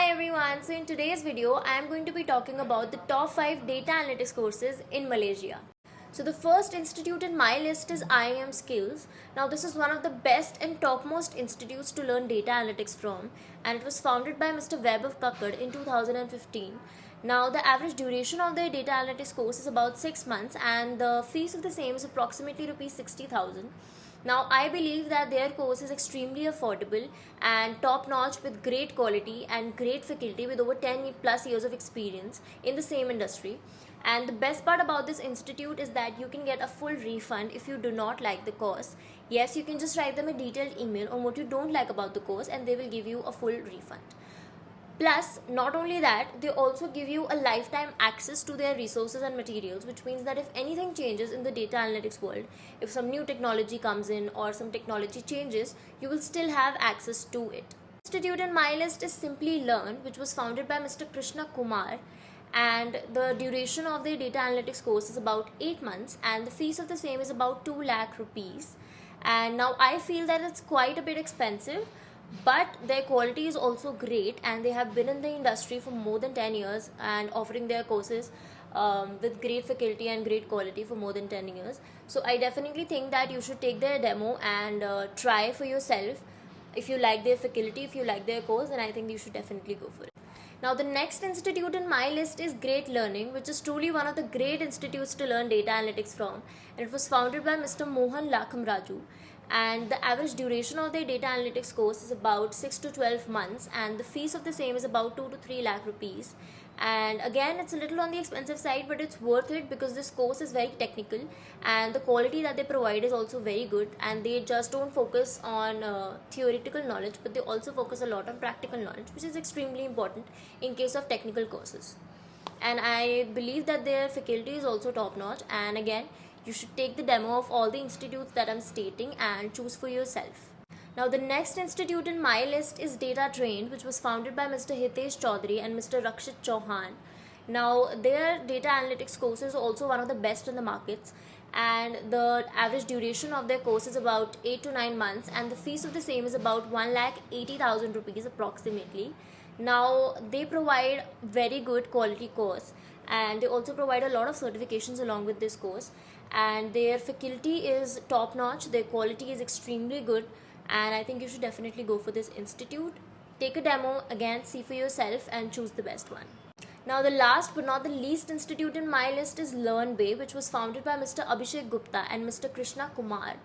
Hi everyone, so in today's video I am going to be talking about the top 5 data analytics courses in Malaysia. So the first institute in my list is IIM Skills. Now this is one of the best and topmost institutes to learn data analytics from, and it was founded by Mr. Webb of Packard in 2015. Now the average duration of the data analytics course is about 6 months and the fees of the same is approximately rupees 60,000. Now, I believe that their course is extremely affordable and top notch with great quality and great faculty with over 10 plus years of experience in the same industry. And the best part about this institute is that you can get a full refund if you do not like the course. Yes, you can just write them a detailed email on what you don't like about the course and they will give you a full refund. Plus, not only that, they also give you a lifetime access to their resources and materials, which means that if anything changes in the data analytics world, if some new technology comes in or some technology changes, you will still have access to it. The institute in my list is Simply Learn, which was founded by Mr. Krishna Kumar, and the duration of the data analytics course is about 8 months and the fees of the same is about 2 lakh rupees. And now I feel that it's quite a bit expensive, but their quality is also great and they have been in the industry for more than 10 years and offering their courses with great faculty and great quality for more than 10 years. So I definitely think that you should take their demo and try for yourself. If you like their faculty, if you like their course, then I think you should definitely go for it. Now the next institute in my list is Great Learning, which is truly one of the great institutes to learn data analytics from, and it was founded by Mr. Mohan Lakham Raju, and the average duration of their data analytics course is about 6 to 12 months and the fees of the same is about 2 to 3 lakh rupees. And again, it's a little on the expensive side, but it's worth it because this course is very technical and the quality that they provide is also very good, and they just don't focus on theoretical knowledge, but they also focus a lot on practical knowledge, which is extremely important in case of technical courses. And I believe that their faculty is also top notch, and again, you should take the demo of all the institutes that I'm stating and choose for yourself. Now the next institute in my list is Data Trained, which was founded by Mr. Hitesh Chaudhary and Mr. Rakshit Chauhan. Now their data analytics course is also one of the best in the markets, and the average duration of their course is about 8 to 9 months and the fees of the same is about 1,80,000 rupees approximately. Now they provide very good quality course and they also provide a lot of certifications along with this course, and their faculty is top notch, their quality is extremely good, and I think you should definitely go for this institute. Take a demo, again see for yourself and choose the best one. Now the last but not the least institute in my list is LearnBay, which was founded by Mr. Abhishek Gupta and Mr. Krishna Kumar.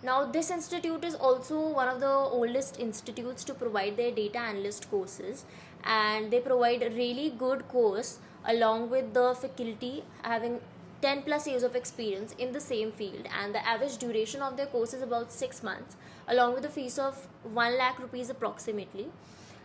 Now this institute is also one of the oldest institutes to provide their data analyst courses, and they provide a really good course along with the faculty having 10 plus years of experience in the same field, and the average duration of their course is about 6 months along with a fees of 1 lakh rupees approximately.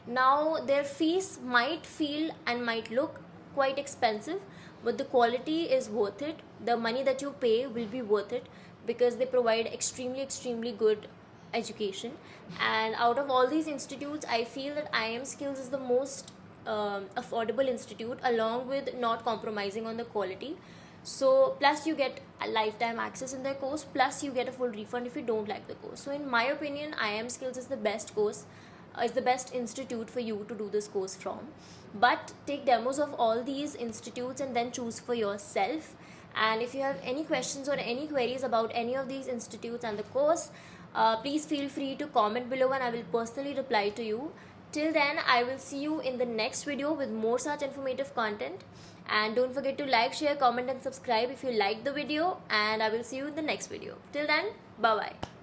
Now their fees might feel and might look quite expensive, but the quality is worth it. The money that you pay will be worth it because they provide extremely good education. And out of all these institutes, I feel that IIM Skills is the most affordable institute, along with not compromising on the quality. So plus you get a lifetime access in their course, plus you get a full refund if you don't like the course. So in my opinion, IIM Skills is the best course, is the best institute for you to do this course from. But take demos of all these institutes and then choose for yourself. And if you have any questions or any queries about any of these institutes and the course, please feel free to comment below and I will personally reply to you. Till then, I will see you in the next video with more such informative content. And don't forget to like, share, comment and subscribe if you liked the video, and I will see you in the next video. Till then, bye bye.